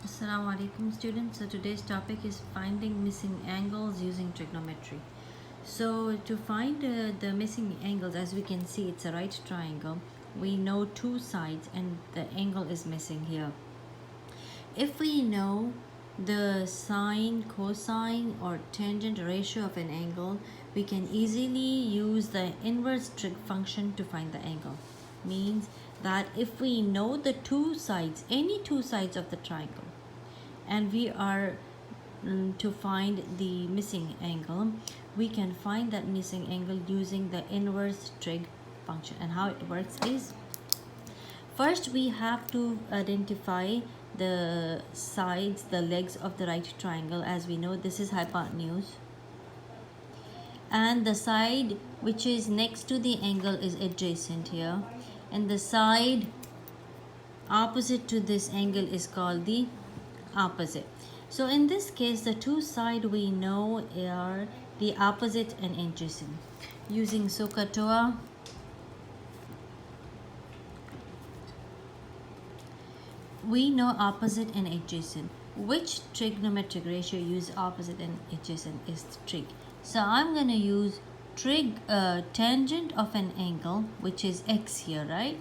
Assalamu alaikum students. So today's topic is finding missing angles using trigonometry. So to find the missing angles, as we can see it's a right triangle. We know two sides and the angle is missing here. If we know the sine, cosine or tangent ratio of an angle, we can easily use the inverse trig function to find the angle. Means that if we know the two sides, any two sides of the triangle, and we are to find the missing angle, we can find that missing angle using the inverse trig function. And how it works is, first we have to identify the sides, the legs of the right triangle. As we know, this is hypotenuse, and the side which is next to the angle is adjacent here, and the side opposite to this angle is called the opposite. So in this case, the two sides we know are the opposite and adjacent. Using SOHCAHTOA, we know opposite and adjacent. Which trigonometric ratio use opposite and adjacent is trig. So I'm going to use tangent of an angle, which is x here, right?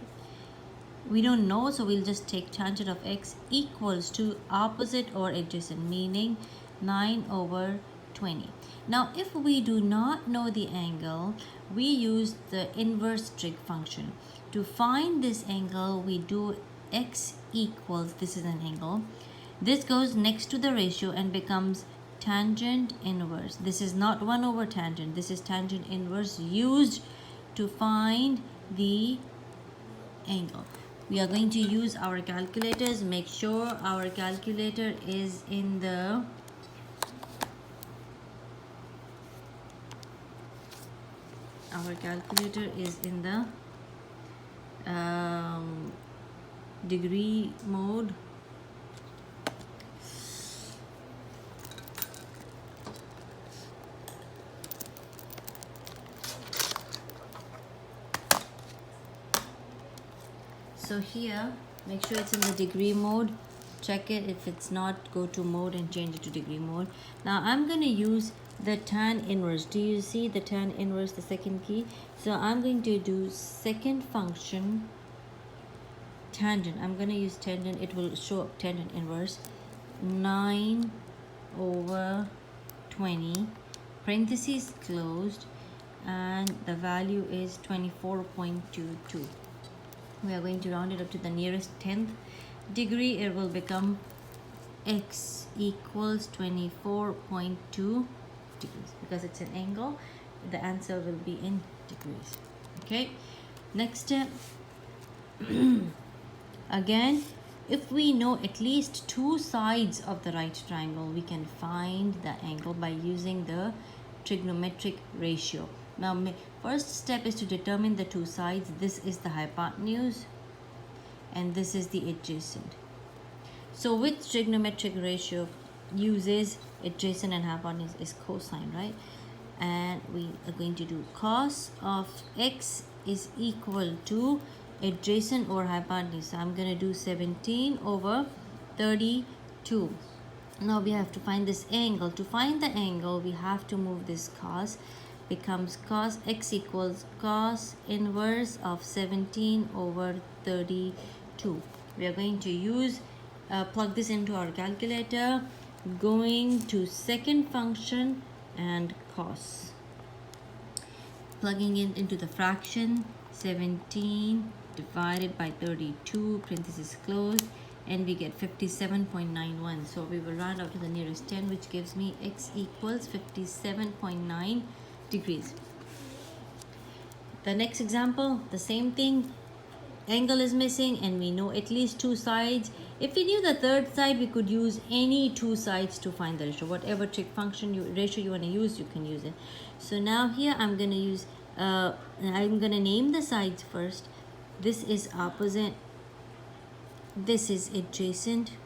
We don't know, so we'll just take tangent of x equals to opposite or adjacent, meaning 9/20. Now if we do not know the angle, we use the inverse trig function. To find this angle, we do x equals, this is an angle, this goes next to the ratio and becomes tangent inverse. This is not 1/tangent, this is tangent inverse used to find the angle. We are going to use our calculators. Make sure our calculator is in the degree mode. So here, make sure it's in the degree mode. Check it. If it's not, go to mode and change it to degree mode. Now I'm going to use the tan inverse. Do you see the tan inverse, the second key? So I'm going to do second function tangent. I'm going to use tangent. It will show up tangent inverse 9/20, parentheses closed, and the value is 24.22. We are going to round it up to the nearest 10th degree. It will become x equals 24.2 degrees. Because it's an angle, the answer will be in degrees. Okay, next step. Again, if we know at least two sides of the right triangle, we can find the angle by using the trigonometric ratio. Now, first step is to determine the two sides. This is the hypotenuse and this is the adjacent. So which trigonometric ratio uses adjacent and hypotenuse is cosine, right? And we are going to do cos of x is equal to adjacent over hypotenuse. So I'm going to do 17/32. Now we have to find this angle. To find the angle, we have to move this cos. Becomes cos x equals cos inverse of 17/32. We are going to use plug this into our calculator, going to second function and cos, plugging it into the fraction 17 divided by 32, parentheses closed, and we get 57.91. So we will round out to the nearest 10, which gives me x equals 57.9 degrees. The next example, the same thing. Angle is missing and we know at least two sides. If we knew the third side, we could use any two sides to find the ratio. Whatever trig function ratio you want to use, you can use it. So now here I'm going to use I'm going to name the sides first. This is opposite, this is adjacent.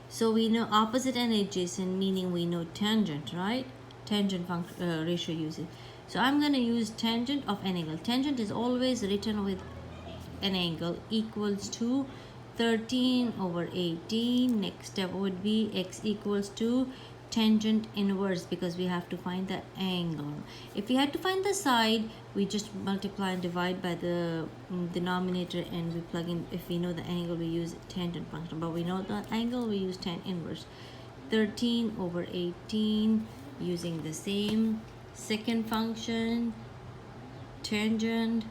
So we know opposite and adjacent, meaning we know tangent, right? Tangent ratio usage. So I'm going to use tangent of an angle. Tangent is always written with an angle equals to 13 over 18. Next step would be x equals to tangent inverse, because we have to find the angle. If we had to find the side, we just multiply and divide by the denominator, and we plug in. If we know the angle, we use tangent function, but we know the angle, we use tan inverse. 13 over 18 using the same second function, tangent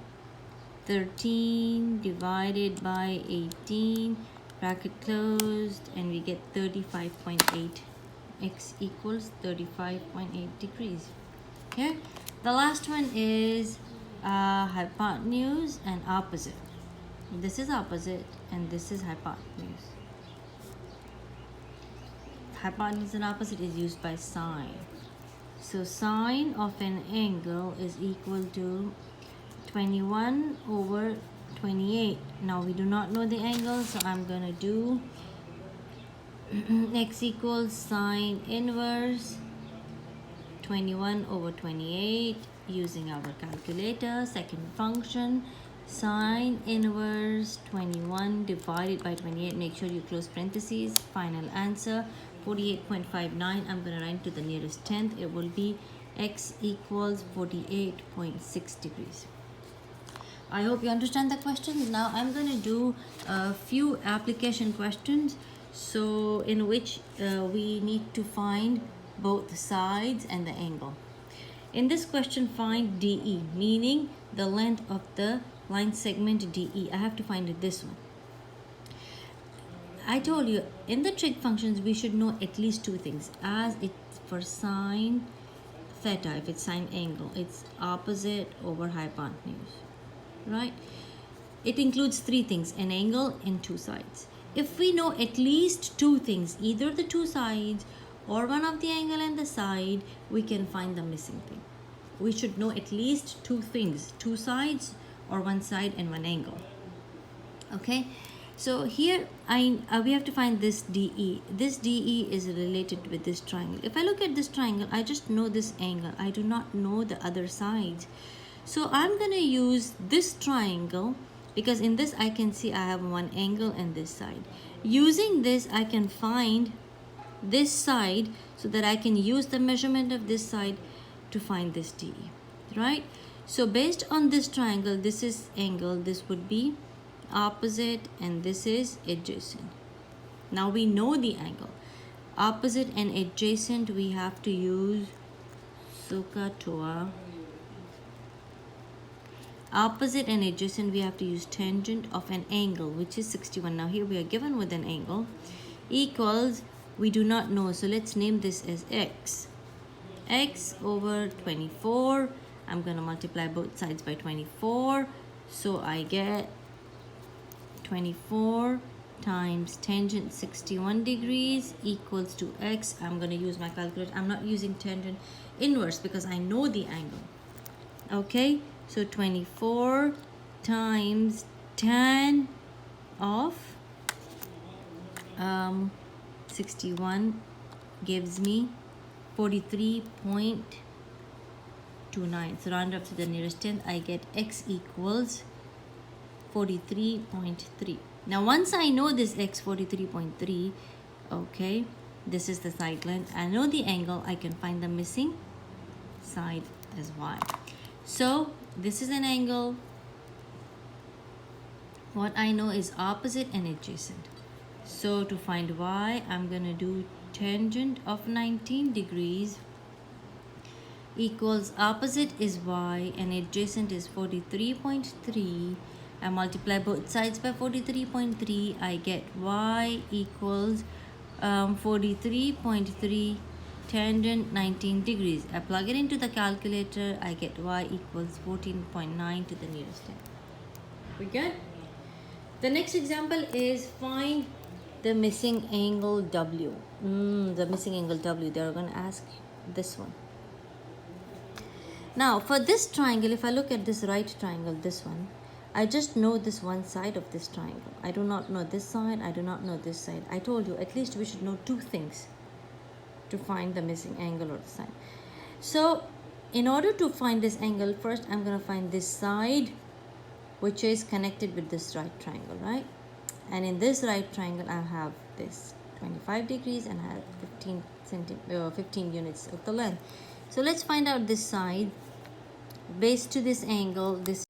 13 divided by 18, bracket closed, and we get 35.8. X equals 35.8 degrees. Okay, the last one is hypotenuse and opposite. This is opposite and this is hypotenuse. Hypotenuse and opposite is used by sine. So sine of an angle is equal to 21 over 28. Now we do not know the angle, so I'm gonna do x equals sine inverse 21 over 28 using our calculator. Second function, sine inverse 21 divided by 28. Make sure you close parentheses. Final answer 48.59. I'm going to write to the nearest tenth. It will be x equals 48.6 degrees. I hope you understand the question. Now I'm going to do a few application questions, so in which we need to find both sides and the angle. In this question, find DE, meaning the length of the line segment DE. I have to find this one. I told you in the trig functions we should know at least two things. As it's for sine theta, if it's sine angle, it's opposite over hypotenuse, right? It includes three things: an angle and two sides. If we know at least two things, either the two sides or one of the angle and the side, we can find the missing thing. We should know at least two things: two sides or one side and one angle. Okay, so here we have to find this DE. This DE is related with this triangle. If I look at this triangle, I just know this angle. I do not know the other sides. So I'm going to use this triangle, because in this I can see I have one angle and this side. Using this, I can find this side so that I can use the measurement of this side to find this DE, right? So based on this triangle, this is angle, this would be opposite, and this is adjacent. Now we know the angle. Opposite and adjacent, we have to use SOHCAHTOA. Opposite and adjacent, we have to use tangent of an angle, which is 61. Now here we are given with an angle, equals, we do not know, so let's name this as x. X over 24. I'm going to multiply both sides by 24, so I get 24 times tangent 61 degrees equals to x. I'm going to use my calculator. I'm not using tangent inverse because I know the angle. Okay, so 24 times tan of 61 gives me 43.29. So round up to the nearest tenth, I get x equals 43.3. Now once I know this x 43.3, okay, this is the side length. I know the angle. I can find the missing side as y. So this is an angle. What I know is opposite and adjacent. So to find y, I'm going to do tangent of 19 degrees equals opposite is y and adjacent is 43.3. I multiply both sides by 43.3. I get y equals 43.3 tangent 19 degrees. I plug it into the calculator. I get y equals 14.9 to the nearest 10. We good? The next example is find the missing angle W. The missing angle W. They're going to ask this one. Now for this triangle, if I look at this right triangle, this one, I just know this one side of this triangle. I do not know this side. I do not know this side. I told you at least we should know two things to find the missing angle or the side. So in order to find this angle, first I'm going to find this side which is connected with this right triangle, right? and in this right triangle I have this 25 degrees and I have 15 units of the length. So let's find out this side. Based to this angle, this